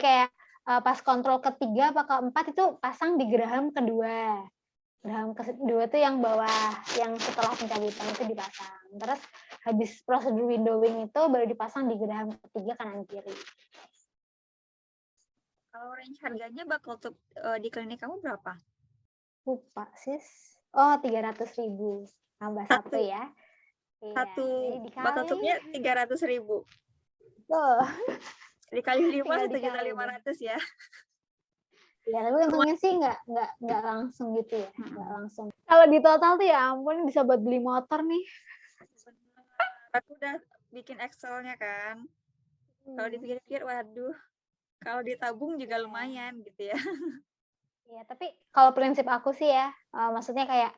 kayak pas kontrol ketiga apa keempat itu pasang di geraham kedua. Geraham kedua tuh yang bawah, yang setelah pencabutan itu dipasang. Terus habis prosedur windowing itu baru dipasang di geraham ketiga kanan kiri. Kalau range harganya bakal tutup di klinik kamu berapa? Lupa sis. Oh 300.000 tambah satu ya. Iya, Satu jadi bakal dikali. tutupnya 300.000. Tuh, Dikali 5 tinggal 1.500.000 ya. Ya, tapi untungnya sih nggak langsung gitu ya, nggak langsung. Kalau di total tuh ya ampun bisa buat beli motor nih. Aku udah bikin Excel-nya kan. Kalau dipikir-pikir, waduh, kalau ditabung juga lumayan gitu ya. Ya, tapi kalau prinsip aku sih ya, maksudnya kayak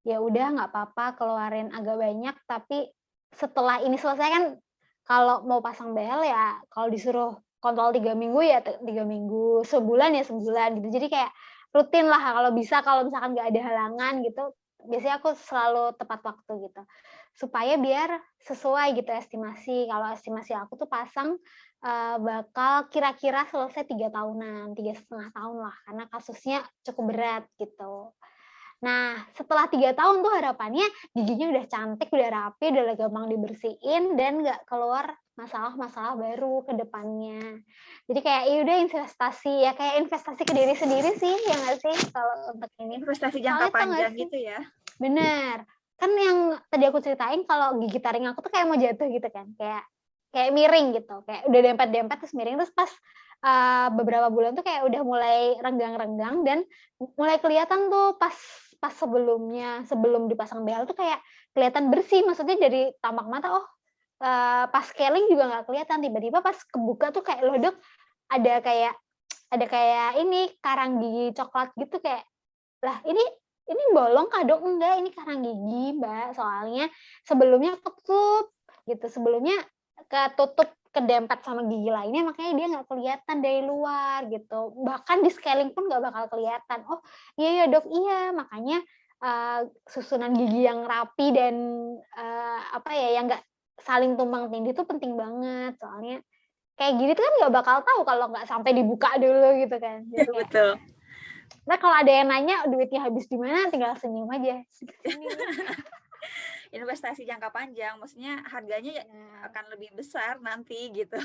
ya udah nggak apa-apa keluarin agak banyak, tapi setelah ini selesai kan kalau mau pasang behel ya kalau disuruh kontrol 3 minggu ya 3 minggu, sebulan ya sebulan gitu. Jadi kayak rutin lah kalau bisa, kalau misalkan nggak ada halangan gitu, biasanya aku selalu tepat waktu gitu. Supaya biar sesuai gitu estimasi. Kalau estimasi aku tuh pasang bakal kira-kira selesai 3 tahunan, 3,5 tahun lah, karena kasusnya cukup berat gitu. Nah, setelah 3 tahun tuh harapannya giginya udah cantik, udah rapi, udah gampang dibersihin, dan nggak keluar masalah-masalah baru ke depannya. Jadi kayak ya udah investasi, ya kayak investasi ke diri sendiri sih, ya nggak sih kalau untuk ini. Investasi jangka Soalnya tau nggak panjang sih? gitu ya. Bener. Kan yang tadi aku ceritain kalau gigi taring aku tuh kayak mau jatuh gitu kan, kayak miring gitu, kayak udah dempet-dempet terus miring, terus pas beberapa bulan tuh kayak udah mulai renggang-renggang dan mulai kelihatan tuh pas sebelum dipasang behel tuh kayak kelihatan bersih, maksudnya dari tampak mata, oh, pas scaling juga nggak kelihatan, tiba-tiba pas kebuka tuh kayak, "Loh Dok, ada kayak ini, karang gigi coklat," gitu, kayak, "Lah ini bolong kah Dok?" "Enggak, ini karang gigi Mbak, soalnya sebelumnya ketutup," gitu, sebelumnya ketutup, kedempet sama gigi lainnya, makanya dia nggak kelihatan dari luar gitu, bahkan di scaling pun nggak bakal kelihatan. "Oh, iya ya Dok, iya." Makanya, susunan gigi yang rapi dan, apa ya, yang nggak saling tumpang tindih itu penting banget, soalnya kayak gini tuh kan nggak bakal tahu kalau nggak sampai dibuka dulu gitu kan. Jadi kayak, Betul. nah kalau ada yang nanya duitnya habis di mana, tinggal senyum aja. Investasi jangka panjang, maksudnya harganya akan lebih besar nanti gitu.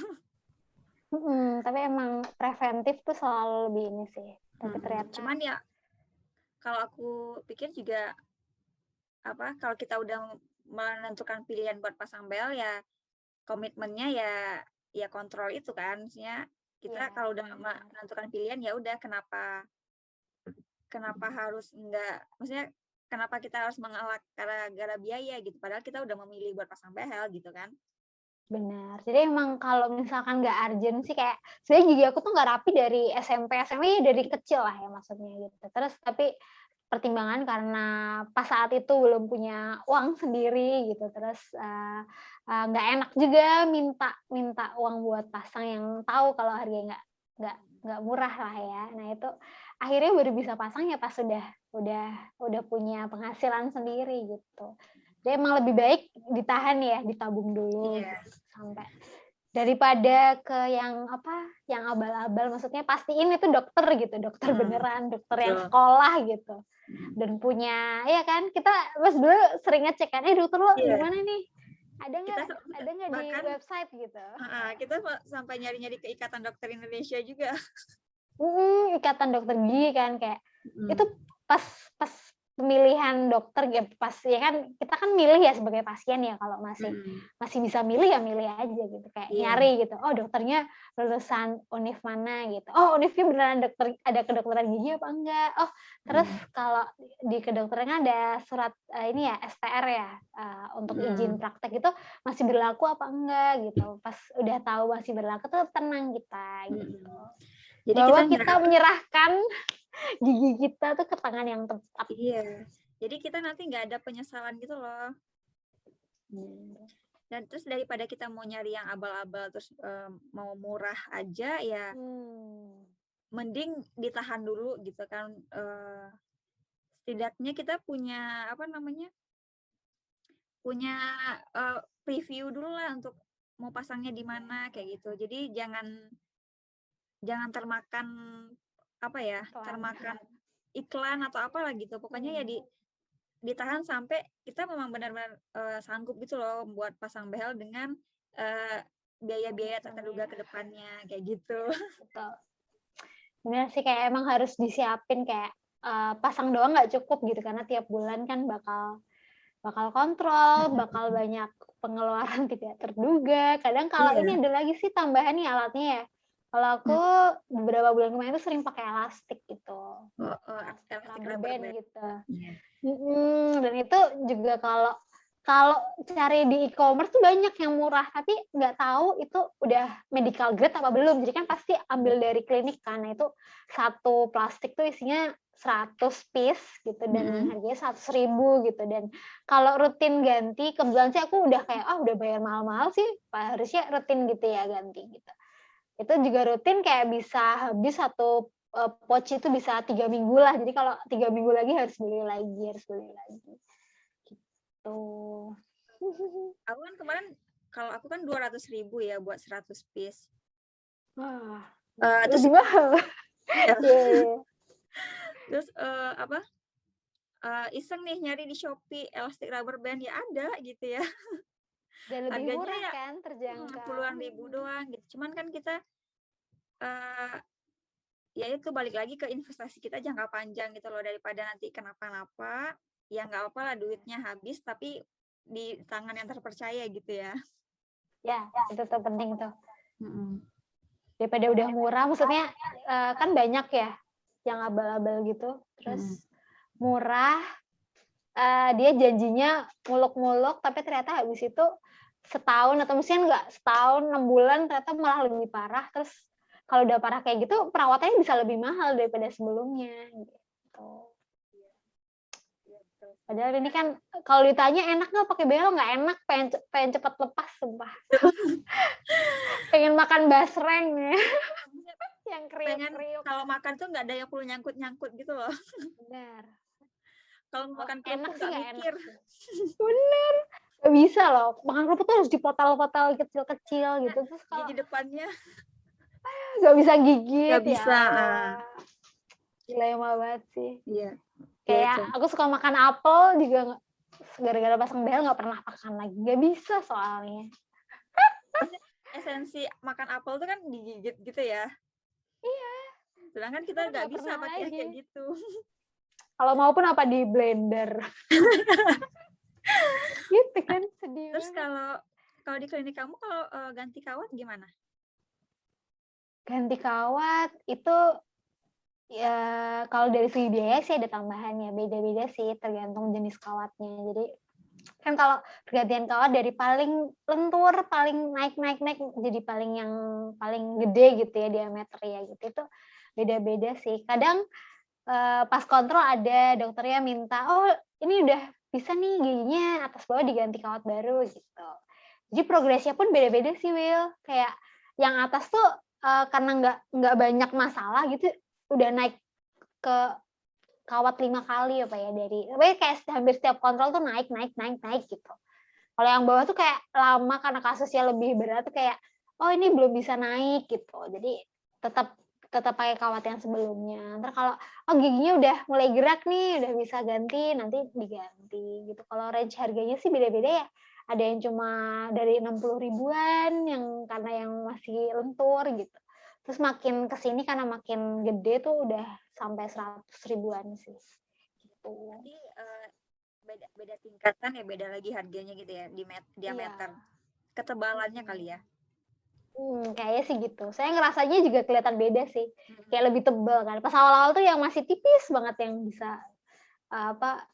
Tapi emang preventif tuh selalu lebih ini sih. Tapi ternyata Cuman ya kalau aku pikir juga kalau kita udah menentukan pilihan buat pasang bel ya komitmennya ya kontrol itu kan. Maksudnya kita kalau udah menentukan pilihan ya udah kenapa harus maksudnya kenapa kita harus mengalah gara-gara biaya gitu, padahal kita udah memilih buat pasang behel gitu kan. benar. Jadi emang kalau misalkan nggak urgent sih kayak sebenarnya gigi aku tuh nggak rapi dari SMP, SMA ya dari kecil lah ya maksudnya gitu. Terus tapi pertimbangan karena pas saat itu belum punya uang sendiri gitu, terus, nggak enak juga minta minta uang buat pasang yang tahu kalau harganya nggak murah lah ya. Nah itu akhirnya baru bisa pasang ya pas udah punya penghasilan sendiri gitu. Jadi emang lebih baik ditahan ya, ditabung dulu gitu, sampai daripada ke yang yang abal-abal, maksudnya pastiin itu dokter gitu, dokter beneran, dokter yang sekolah gitu. Dan punya ya kan, kita pas dulu sering ngecek kan, dokter lo di mana nih? Ada nggak di bahkan website gitu? kita sampai nyari-nyari ke Ikatan Dokter Indonesia juga. Ikatan Dokter Gigi kan kayak itu pas pas pemilihan dokter ya pas ya kan kita kan milih ya sebagai pasien ya kalau masih bisa milih ya milih aja gitu kayak nyari gitu, oh dokternya lulusan univ mana gitu, oh univnya beneran dokter ada kedokteran gigi apa enggak, oh terus kalau di kedokteran ada surat ini ya STR ya untuk izin praktek itu masih berlaku apa enggak gitu, pas udah tahu masih berlaku tuh tenang kita gitu. Jadi bahwa kita menyerahkan gigi kita tuh ke tangan yang tepat. Iya. Jadi kita nanti nggak ada penyesalan gitu loh. Dan terus daripada kita mau nyari yang abal-abal terus mau murah aja ya mending ditahan dulu gitu kan. Setidaknya kita punya punya preview dulu lah untuk mau pasangnya di mana kayak gitu. Jadi jangan jangan termakan apa ya, Iklan. termakan iklan atau apalah gitu. Pokoknya ya ditahan sampai kita memang benar-benar sanggup gitu loh buat pasang behel dengan eh, biaya-biaya tak terduga ke depannya kayak gitu. Betul. Benar sih, kayak emang harus disiapin kayak pasang doang nggak cukup gitu, karena tiap bulan kan bakal kontrol, bakal banyak pengeluaran tidak terduga. Kadang kalau ini Iya. ada lagi sih tambahan nih alatnya ya. Kalau aku beberapa bulan kemarin tuh sering pakai elastik gitu, Oh, oh, elastik elastic rubber rubber band band. gitu. Iya. Dan itu juga kalau kalau cari di e-commerce tuh banyak yang murah, tapi nggak tahu itu udah medical grade apa belum. Jadi kan pasti ambil dari klinik kan. Nah, itu satu plastik tuh isinya 100 piece gitu dan harganya 100.000 gitu. Dan kalau rutin ganti, kebetulan sih aku udah kayak udah bayar mahal-mahal sih, harusnya rutin gitu ya ganti gitu. Itu juga rutin kayak bisa habis satu pouch itu bisa 3 minggu lah. Jadi kalau 3 minggu lagi harus beli lagi. Gitu. Aku kan kemarin kalau aku kan 200.000 ya buat 100 piece. Wah, Terus lebih mahal. iya. Iya. Terus apa? Iseng nih nyari di Shopee elastic rubber band ya ada gitu ya. Dan lebih Harganya murah ya kan, terjangkau. puluhan ribu doang gitu. Cuman kan kita eh ya itu balik lagi ke investasi kita jangka panjang gitu loh, daripada nanti kenapa-napa ya nggak apa-apa lah duitnya habis tapi di tangan yang terpercaya gitu ya. Ya, itu tuh penting tuh. Mm-mm. Daripada udah murah, maksudnya kan banyak ya yang abal-abal gitu. Terus murah, dia janjinya muluk-muluk, tapi ternyata habis itu setahun atau mungkin nggak setahun, 6 bulan ternyata malah lebih parah. Terus kalau udah parah kayak gitu, perawatannya bisa lebih mahal daripada sebelumnya. Gitu. Padahal ini kan kalau ditanya enak nggak pakai behel, nggak enak, pengen cepet lepas sumpah. Pengen makan basreng ya. Yang Pengen kriuk-kriuk. kalau makan tuh nggak ada yang perlu nyangkut-nyangkut gitu loh. Benar. Kalau Kalau makan enak kerupuk sih nggak nggak enak mikir. sih. Bener. Gak bisa loh. Makan kerupuk tuh harus dipotong-potong kecil-kecil gitu. Terus kalau Gigi depannya nggak bisa gigit, nggak ya bisa. Allah. Dilema banget sih. Iya. Ya Kayak itu. aku suka makan apel juga gara-gara pasang behel nggak pernah makan lagi. Nggak bisa soalnya. Esensi makan apel tuh kan digigit gitu ya. Iya. Sedangkan kita Sekarang nggak nggak bisa pernah pakai yang lagi. kayak gitu. Kalau mau pun apa di blender. Gitu kan, sedih Terus banget. kalau di klinik kamu kalau ganti kawat gimana? Ganti kawat itu ya kalau dari segi biaya sih ada tambahannya, beda-beda sih tergantung jenis kawatnya. Jadi kan kalau pergantian kawat dari paling lentur, paling naik jadi yang paling gede gitu ya diameter ya gitu, itu beda-beda sih. Kadang pas kontrol ada dokternya minta, oh ini udah bisa nih giginya atas bawah diganti kawat baru gitu. Jadi progresnya pun beda-beda sih Will. Kayak yang atas tuh karena nggak banyak masalah gitu, udah naik ke kawat 5 kali apa ya, dari kayak hampir setiap kontrol tuh naik gitu. Kalau yang bawah tuh kayak lama karena kasusnya lebih berat tuh kayak ini belum bisa naik gitu. Jadi tetap tetap pakai kawat yang sebelumnya. Ntar kalau giginya udah mulai gerak nih, udah bisa ganti, nanti diganti gitu. Kalau range harganya sih beda-beda ya. Ada yang cuma dari 60 ribuan yang karena yang masih lentur gitu. Terus makin kesini karena makin gede tuh udah sampai 100 ribuan sih. Gitu. Berarti beda tingkatan ya, beda lagi harganya gitu ya, diameter. Iya. Ketebalannya kali ya. Kayaknya sih gitu. Saya ngerasanya juga kelihatan beda sih. Kayak lebih tebal kan. Pas awal-awal tuh yang masih tipis banget yang bisa apa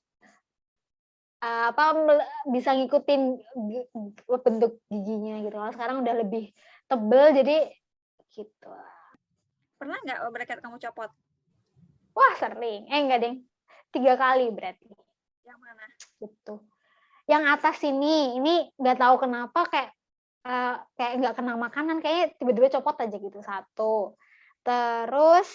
bisa ngikutin bentuk giginya gitu. Kalau sekarang udah lebih tebal jadi gitu. Pernah nggak bracket kamu copot? Wah, sering. Enggak, Deng. 3 kali berarti. Yang mana? Gitu. Yang atas ini nggak tahu kenapa kayak nggak kena makanan, kayaknya tiba-tiba copot aja gitu, satu. Terus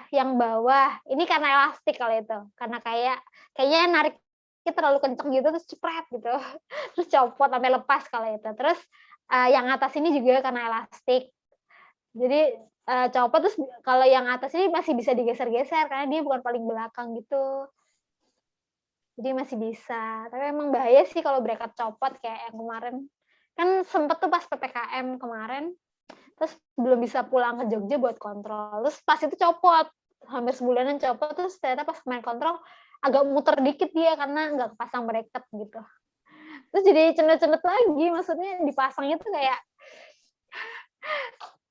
yang bawah ini karena elastik kalau itu, karena kayaknya narik kayak terlalu kenceng gitu terus cepret gitu. Terus copot sampai lepas kalau itu. Terus, yang atas ini juga karena elastik. Jadi, copot terus kalau yang atas ini masih bisa digeser-geser karena dia bukan paling belakang gitu. Jadi masih bisa. Tapi emang bahaya sih kalau bracket copot kayak yang kemarin. Kan sempet tuh pas PPKM kemarin, terus belum bisa pulang ke Jogja buat kontrol. Terus pas itu copot, hampir sebulanan copot, terus ternyata pas main kontrol agak muter dikit dia karena nggak kepasang bracket gitu. Terus jadi cendet-cendet lagi, maksudnya dipasangnya tuh kayak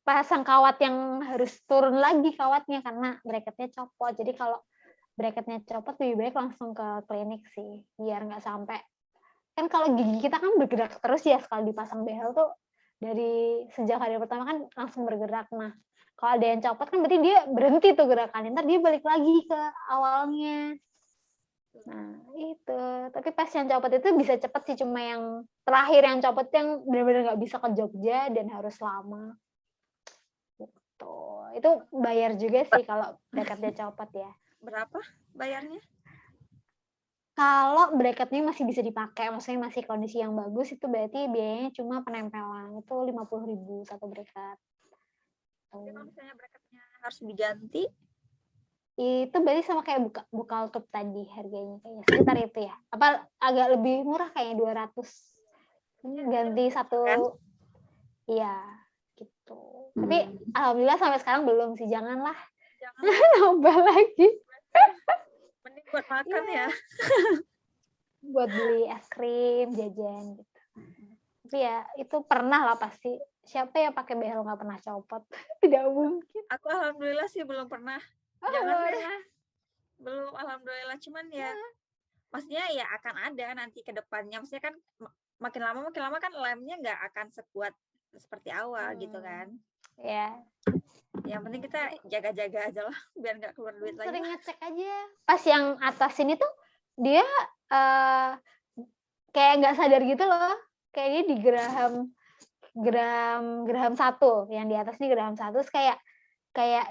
pasang kawat yang harus turun lagi kawatnya karena bracketnya copot. Jadi kalau bracketnya copot lebih baik langsung ke klinik sih, biar nggak sampai kan kalau gigi kita kan bergerak terus ya sekali dipasang behel tuh dari sejak hari pertama kan langsung bergerak. Nah, kalau ada yang copot kan berarti dia berhenti tuh gerakannya, entar dia balik lagi ke awalnya. Nah, itu. Tapi pas yang copot itu bisa cepet sih, cuma yang terakhir yang copot yang benar-benar nggak bisa ke Jogja dan harus lama. Gitu. Itu bayar juga sih kalau bracketnya copot ya. Berapa bayarnya? Kalau bracketnya masih bisa dipakai, maksudnya masih kondisi yang bagus, itu berarti biayanya cuma penempelan, itu 50.000 satu bracket. Tapi kalau misalnya bracketnya harus diganti? Itu berarti sama kayak buka tutup tadi harganya kayaknya, sekitar itu ya. Apa agak lebih murah kayaknya 200. Ganti satu. Kan? Iya, gitu. Tapi alhamdulillah sampai sekarang belum sih, janganlah. Jangan Nambah lagi. mending buat makan ya. Buat beli es krim, jajan gitu. Tapi ya itu pernah lah pasti. Siapa yang pakai behel nggak pernah copot? Tidak mungkin. Aku alhamdulillah sih belum pernah. Oh, Jangan belum deh. pernah. Belum, alhamdulillah. Cuman ya, maksudnya ya akan ada nanti ke depannya. Maksudnya kan makin lama kan lemnya nggak akan sekuat seperti awal gitu kan. Ya. Yang penting kita jaga-jaga aja lah biar nggak keluar duit lagi. Sering ngecek aja. Pas yang atas ini tuh dia kayak nggak sadar gitu loh. Kayak dia di Graham 1, yang di atas ini Graham 1 terus kayak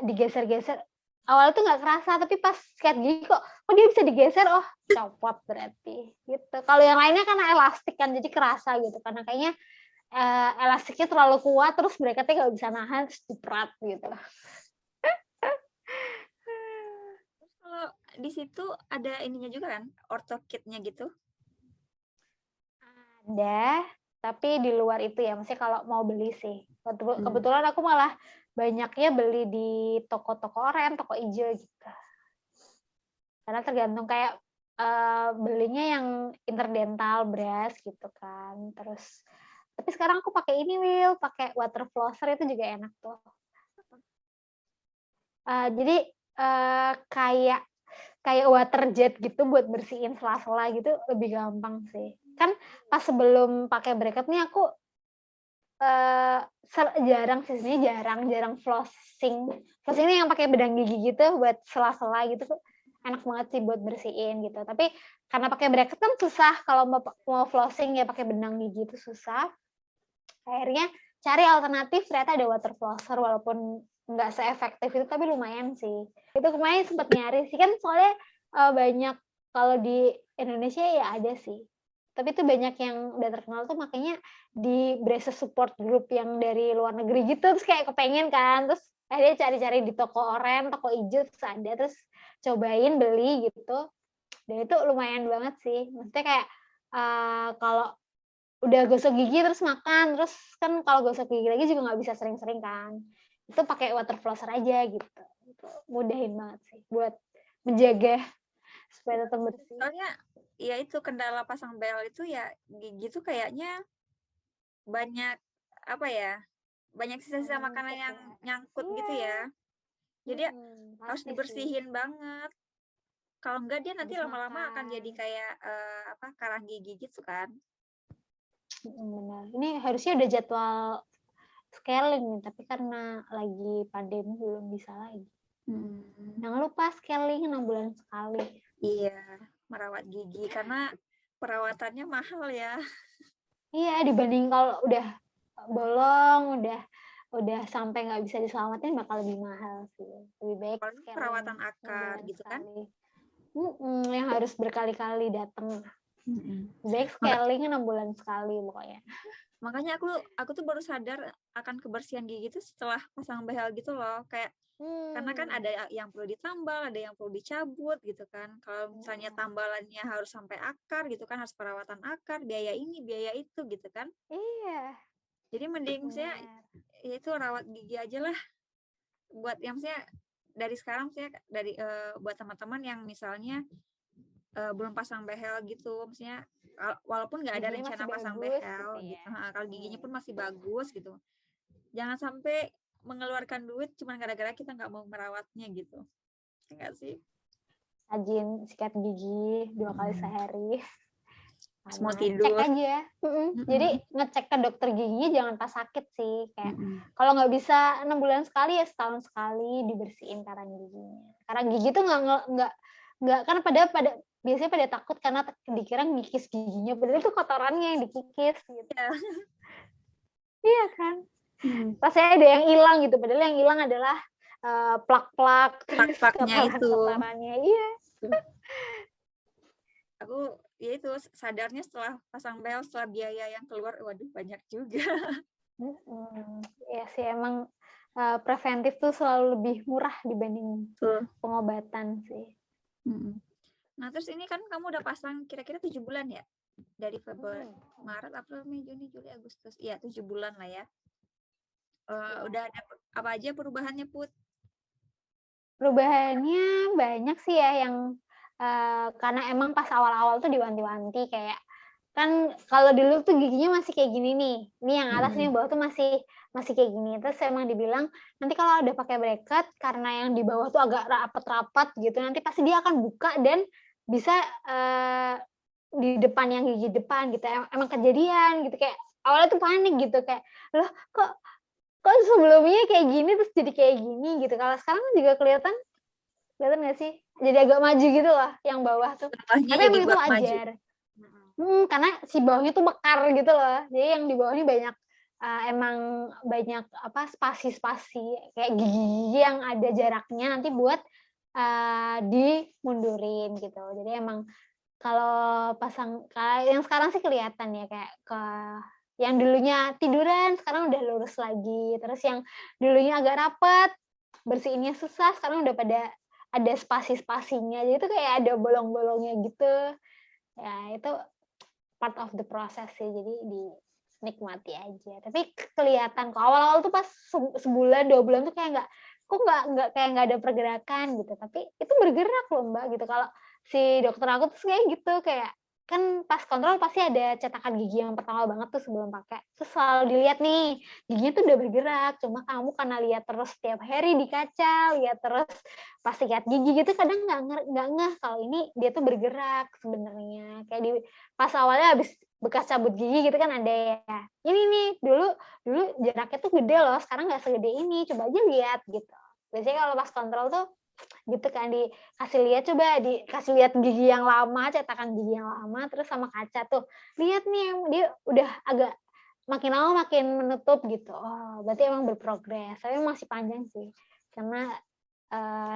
digeser-geser. Awalnya tuh nggak kerasa, tapi pas kayak gini kok dia bisa digeser, oh copot berarti gitu. Kalau yang lainnya karena elastik kan jadi kerasa gitu, karena kayaknya elastiknya terlalu kuat terus bracketnya nggak bisa nahan terus jepret gitu. Terus kalau di situ ada ininya juga kan, ortokitnya gitu? Ada, tapi di luar itu ya, maksudnya kalau mau beli sih. Kebetulan aku malah banyaknya beli di toko-toko oranye, toko hijau gitu. Karena tergantung kayak belinya yang interdental brush gitu kan. Terus tapi sekarang aku pakai ini Will, pakai water flosser itu juga enak tuh. Jadi kayak water jet gitu buat bersihin sela-sela gitu lebih gampang sih. Kan pas sebelum pakai bracket nih aku jarang sih sebenarnya jarang flossing. Flossing ini yang pakai bedang gigi gitu buat sela-sela gitu tuh enak banget sih buat bersihin gitu. Tapi karena pakai bracket kan susah kalau mau flossing ya pakai benang gigi itu susah. Akhirnya cari alternatif, ternyata ada water flosser walaupun nggak seefektif itu tapi lumayan sih. Itu kemarin sempat nyari sih kan soalnya banyak kalau di Indonesia ya ada sih. Tapi itu banyak yang udah terkenal tuh makanya di braces support group yang dari luar negeri gitu terus kayak kepengen kan terus akhirnya cari-cari di toko oranye, toko hijau terus ada terus cobain beli gitu. Dan itu lumayan banget sih. Maksudnya kayak kalau udah gosok gigi terus makan, terus kan kalau gosok gigi lagi juga nggak bisa sering-sering kan. Itu pakai water flosser aja gitu. Itu mudahin banget sih buat menjaga supaya tetap bersih. Soalnya ya itu kendala pasang bel itu ya gigi tuh kayaknya banyak apa ya? Banyak sisa-sisa makanan yang nyangkut gitu ya. Jadi harus dibersihin banget. Kalau enggak dia nanti lama-lama akan jadi kayak karang gigi gitu kan. Benar. Ini harusnya udah jadwal scaling nih, tapi karena lagi pandemi belum bisa lagi. Jangan lupa scaling 6 bulan sekali. Iya, merawat gigi karena perawatannya mahal ya. Iya, dibanding kalau udah bolong, udah sampai nggak bisa diselamatin bakal lebih mahal sih. Lebih baik Apalagi scaling perawatan 6 akar bulan gitu kan. sekali. yang harus berkali-kali datang. Baik Maka- scaling 6 bulan sekali pokoknya. makanya aku tuh baru sadar akan kebersihan gigi itu setelah pasang behel gitu loh, kayak karena kan ada yang perlu ditambal, ada yang perlu dicabut gitu kan. Kalau misalnya tambalannya harus sampai akar gitu kan, harus perawatan akar, biaya ini, biaya itu gitu kan. Iya, Jadi mending saya benar. ya itu rawat gigi aja lah, buat yang saya dari sekarang saya dari buat teman-teman yang misalnya belum pasang behel gitu, maksudnya walaupun nggak ada Giginya rencana masih pasang bagus behel gitu gitu, ya. kalau giginya pun masih bagus gitu, jangan sampai mengeluarkan duit cuma gara-gara kita nggak mau merawatnya gitu, enggak sih? Rajin sikat gigi 2 kali sehari. Mau Sama cek tidur. aja. Jadi ngecek ke dokter giginya jangan pas sakit sih. Kayak kalau nggak bisa 6 bulan sekali ya setahun sekali dibersihin karang giginya. Karang gigi tuh nggak kan pada biasanya pada takut karena dikira ngikis giginya. Padahal itu kotorannya yang dikikis gitu. Ya. Iya kan? Rasanya ada yang hilang gitu. Padahal yang hilang adalah plak-plak terus Plak-plaknya itu. kotoran-kotorannya. Iya. Aku ya itu sadarnya setelah pasang behel, setelah biaya yang keluar, waduh banyak juga. Ya sih emang preventif tuh selalu lebih murah dibanding pengobatan sih. Nah terus ini kan kamu udah pasang kira-kira 7 bulan ya? Dari Februari, Maret, April, Mei, Juni, Juli, Agustus. Iya 7 bulan lah ya. Udah ada apa aja perubahannya Put? Perubahannya banyak sih ya yang karena emang pas awal-awal tuh diwanti-wanti kayak kan kalau dulu tuh giginya masih kayak gini nih. Ini yang atas nih yang bawah tuh masih kayak gini. Terus emang dibilang nanti kalau ada pakai bracket karena yang di bawah tuh agak rapat-rapat gitu nanti pasti dia akan buka dan bisa di depan yang gigi depan gitu. Emang kejadian gitu kayak awalnya tuh panik gitu kayak loh kok sebelumnya kayak gini terus jadi kayak gini gitu. Kalau sekarang juga kelihatan nggak sih? Jadi agak maju gitu loh yang bawah tuh. Contohnya Tapi jadi emang itu buat maju. wajar. Karena si bawahnya tuh mekar gitu loh. Jadi yang di bawah ini banyak emang banyak apa spasi-spasi kayak gigi yang ada jaraknya nanti buat dimundurin gitu. Jadi emang kalau yang sekarang sih kelihatan ya kayak yang dulunya tiduran sekarang udah lurus lagi. Terus yang dulunya agak rapat, bersihinnya susah, sekarang udah pada ada spasi-spasinya. Jadi itu kayak ada bolong-bolongnya gitu. Ya itu part of the process sih. Jadi dinikmati aja. Tapi kelihatan kok awal-awal tuh pas sebulan 2 bulan tuh kayak nggak kayak nggak ada pergerakan gitu. Tapi itu bergerak loh Mbak gitu. Kalau si dokter aku tuh kayak gitu kayak kan pas kontrol pasti ada cetakan gigi yang pertama banget tuh sebelum pakai. Terus selalu dilihat nih, giginya tuh udah bergerak. Cuma kamu karena lihat terus setiap hari di kaca, lihat terus pas sikat gigi gitu kadang nggak ngeh kalau ini dia tuh bergerak sebenarnya. Kayak pas awalnya habis bekas cabut gigi gitu kan ada ya. Ini nih dulu jaraknya tuh gede loh, sekarang nggak segede ini. Coba aja lihat gitu. Biasanya kalau pas kontrol tuh gitu kan dikasih lihat gigi yang lama, cetakan gigi yang lama terus sama kaca tuh. Lihat nih dia udah agak makin lama makin menutup gitu. Oh, berarti emang berprogres. Tapi masih panjang sih. Karena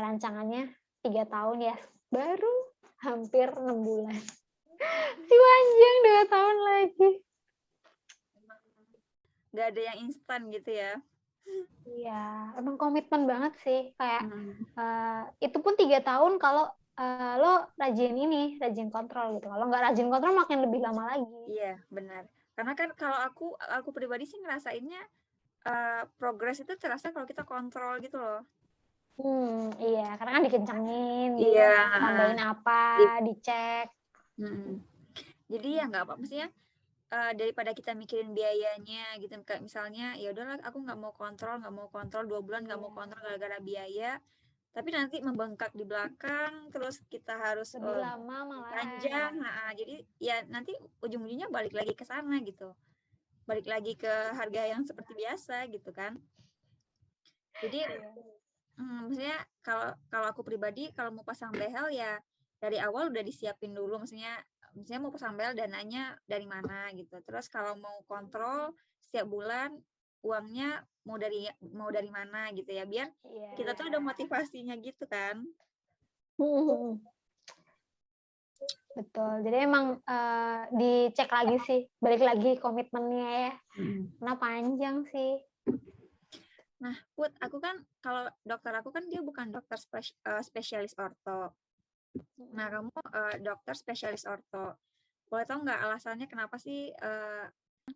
rancangannya 3 tahun ya. Baru hampir 6 bulan. Si panjang 2 tahun lagi. Nggak ada yang instan gitu ya. Iya, emang komitmen banget sih. Kayak itu pun 3 tahun kalau lo rajin kontrol gitu. Kalau nggak rajin kontrol makin lebih lama lagi. Iya, benar. Karena kan kalau aku pribadi sih ngerasainnya progres itu terasa kalau kita kontrol gitu loh. Iya, karena kan dikencengin, Iya, tambahin apa, dicek. Jadi ya nggak apa, maksudnya daripada kita mikirin biayanya gitu, kayak misalnya ya udahlah aku nggak mau kontrol 2 bulan nggak mau kontrol gara-gara biaya, tapi nanti membengkak di belakang, terus kita harus Lebih lama malahan. panjang, jadi ya nanti ujung-ujungnya balik lagi ke sana gitu, balik lagi ke harga yang seperti biasa gitu kan. Jadi maksudnya kalau aku pribadi kalau mau pasang behel ya dari awal udah disiapin dulu, maksudnya mau pasang behel dananya dari mana gitu. Terus kalau mau kontrol setiap bulan uangnya mau dari mana gitu ya, biar kita tuh ada motivasinya gitu kan. betul. Jadi emang, dicek lagi sih, balik lagi komitmennya ya, Mhm. karena panjang sih. Nah, Put, aku kan kalau dokter aku kan dia bukan dokter spesialis orto. Nah, Mhm. kamu dokter spesialis orto. Boleh tahu nggak alasannya kenapa sih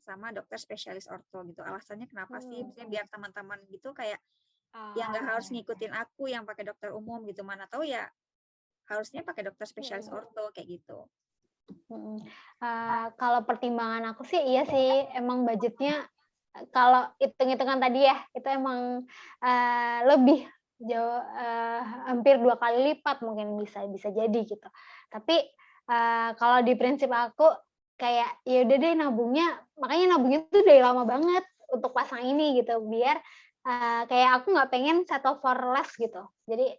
sama dokter spesialis orto gitu? Alasannya kenapa sih? Mmm. Misalnya biar teman-teman gitu kayak ya Oh, nggak oke harus oke. ngikutin aku yang pakai dokter umum gitu. Mana tahu ya harusnya pakai dokter spesialis Mhm. orto kayak gitu. Mhm. Kalau pertimbangan aku sih iya sih, emang budgetnya, kalau hitung-hitungan tadi ya, itu emang, lebih jauh, hampir 2 kali lipat mungkin bisa bisa jadi gitu. Tapi, kalau di prinsip aku kayak, ya udah deh nabungnya, makanya nabungnya tuh dari lama banget untuk pasang ini gitu, biar, kayak aku nggak pengen settle for less gitu. Jadi,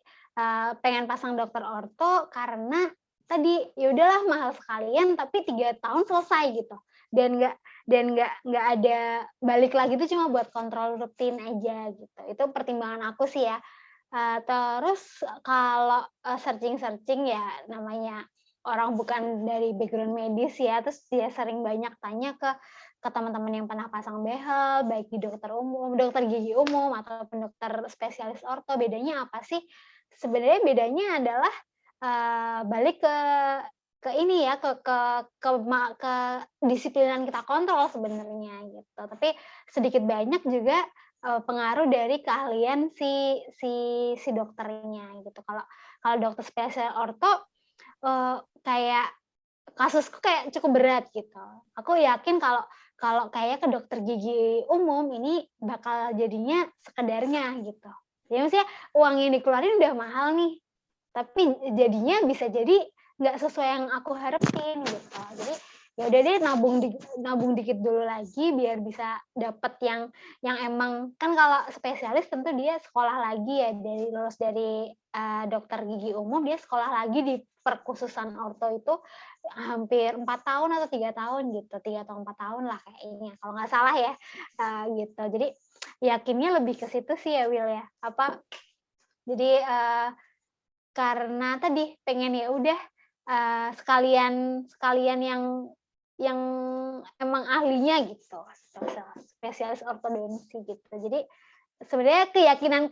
pengen pasang dokter orto karena tadi, ya udahlah mahal sekalian tapi 3 tahun selesai gitu, dan nggak ada balik lagi tuh cuma buat kontrol rutin aja gitu. Itu pertimbangan aku sih ya. Terus kalau, searching-searching ya namanya orang bukan dari background medis ya, terus dia sering banyak tanya ke teman-teman yang pernah pasang behel, baik di dokter umum, dokter gigi umum, ataupun dokter spesialis orto, bedanya apa sih? Sebenarnya bedanya adalah, balik ke ini ya, kedisiplinan kita kontrol sebenarnya gitu. Tapi sedikit banyak juga, pengaruh dari keahlian si si dokternya gitu. Kalau kalau dokter spesial orto, kayak kasusku kayak cukup berat gitu. Aku yakin kalau kalau kayak ke dokter gigi umum ini bakal jadinya sekedarnya gitu. Ya maksudnya uang yang dikeluarin udah mahal nih, tapi jadinya bisa jadi nggak sesuai yang aku harapin gitu. Jadi, ya udah deh nabung dikit dulu lagi biar bisa dapet yang emang kan kalau spesialis tentu dia sekolah lagi ya, dari lulus dari, dokter gigi umum, dia sekolah lagi di perkhususan orto itu hampir 4 tahun atau 3 tahun gitu, 3 atau 4 tahun lah kayaknya, kalau nggak salah ya, gitu. Jadi, yakinnya lebih ke situ sih ya, Will, ya, apa, jadi, karena tadi pengen ya udah, sekalian sekalian yang emang ahlinya gitu, spesialis ortodonti gitu. Jadi sebenarnya keyakinan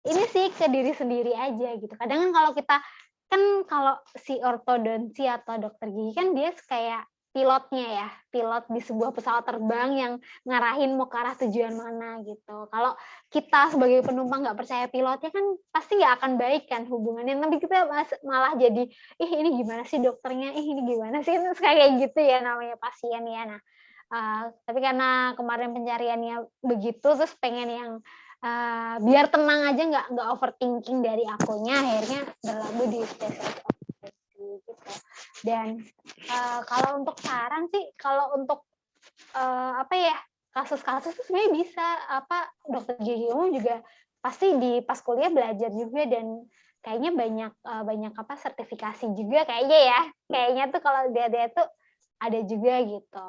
ini sih ke diri sendiri aja gitu. Kadang kan kalau kita kan kalau si ortodonti atau dokter gigi kan dia kayak pilotnya ya, pilot di sebuah pesawat terbang yang ngarahin mau ke arah tujuan mana gitu. Kalau kita sebagai penumpang nggak percaya pilotnya kan pasti nggak akan baik kan hubungannya, nanti kita malah jadi, "Ih ini gimana sih dokternya? Ih ini gimana sih?" Terus kayak gitu ya namanya pasien ya. Nah, tapi karena kemarin pencariannya begitu, terus pengen yang, biar tenang aja nggak overthinking dari akunya, akhirnya berlabuh di spesialis ortopedi gitu. Dan, kalau untuk saran sih, kalau untuk, apa ya, kasus-kasus tuh sebenarnya bisa, apa, dokter gigi umum juga pasti di pas kuliah belajar juga dan kayaknya banyak, banyak apa, sertifikasi juga kayaknya ya. Kayaknya tuh kalau dia tuh ada juga gitu.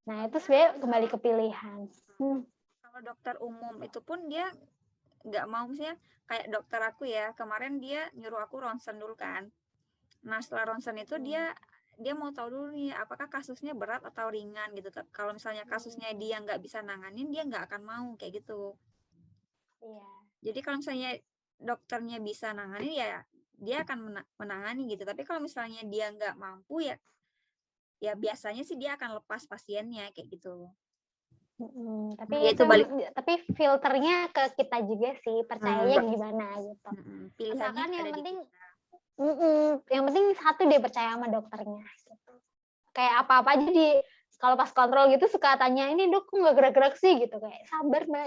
Nah itu Soalnya sebenarnya kembali kalau ke pilihan. Hmm. kalau dokter umum itu pun dia nggak mau misalnya kayak dokter aku ya kemarin dia nyuruh aku ronsen dulu kan. Nah setelah ronsen itu dia Mhm. dia mau tahu dulu nih apakah kasusnya berat atau ringan gitu. Kalau misalnya kasusnya Mmm, dia nggak bisa nanganin dia nggak akan mau kayak gitu. iya. Jadi kalau misalnya dokternya bisa nanganin ya dia akan menangani gitu. Tapi kalau misalnya dia nggak mampu ya ya biasanya sih dia akan lepas pasiennya kayak gitu. Mhm, tapi Nah ya itu itu emang balik tapi filternya ke kita juga sih, percayanya Mbak, gimana gitu. pilihannya Asalkan yang ada di penting kita. yang penting satu deh percaya sama dokternya gitu. Kayak apa-apa aja kalau pas kontrol gitu suka tanya, "Ini Dok kok nggak gerak-gerak sih?" Gitu, kayak, "Sabar Mbak."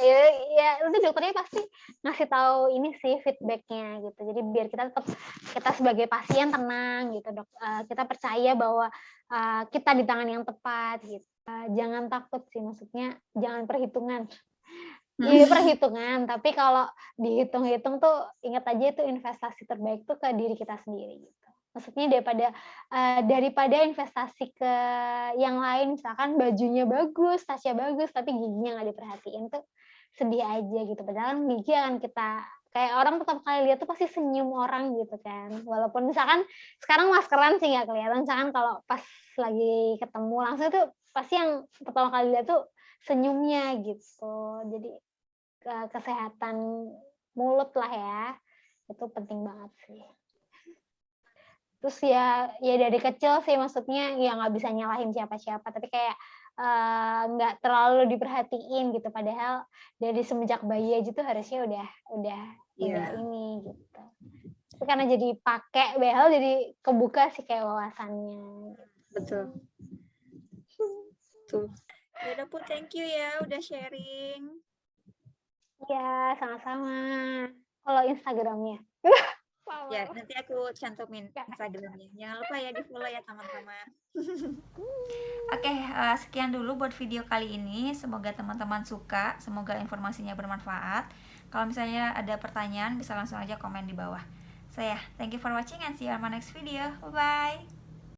Ya nanti dokternya pasti ngasih tahu ini sih feedback-nya gitu. Jadi biar kita sebagai pasien tenang gitu Dok, kita percaya bahwa, kita di tangan yang tepat gitu. Jangan takut sih, maksudnya jangan perhitungan. Iya perhitungan, tapi kalau dihitung-hitung tuh ingat aja itu investasi terbaik tuh ke diri kita sendiri gitu. Maksudnya daripada investasi ke yang lain, misalkan bajunya bagus, tasnya bagus, tapi giginya nggak diperhatiin tuh sedih aja gitu. Padahal kan gigi akan kita Kayak orang pertama kali lihat tuh pasti senyum orang gitu kan. Walaupun misalkan sekarang maskeran sih nggak kelihatan, misalkan kalau pas lagi ketemu langsung itu pasti yang pertama kali lihat tuh senyumnya gitu. Jadi kesehatan mulut lah ya, itu penting banget sih. Terus ya dari kecil sih maksudnya ya nggak bisa nyalahin siapa-siapa, tapi kayak, nggak terlalu diperhatiin gitu, padahal dari semenjak bayi aja tuh harusnya udah Iya, ini gitu. Tapi karena jadi pakai behel jadi kebuka sih kayak wawasannya. betul. Tuh. Ya udah Put, thank you ya udah sharing. Iya, sama-sama. Kalau Instagramnya. Ya, Wow. nanti aku cantumin Instagramnya. Jangan lupa ya di-follow ya teman-teman. Oke, sekian dulu buat video kali ini. Semoga teman-teman suka, semoga informasinya bermanfaat. Kalau misalnya ada pertanyaan, bisa langsung aja komen di bawah. Thank you for watching and see you on my next video. Bye-bye.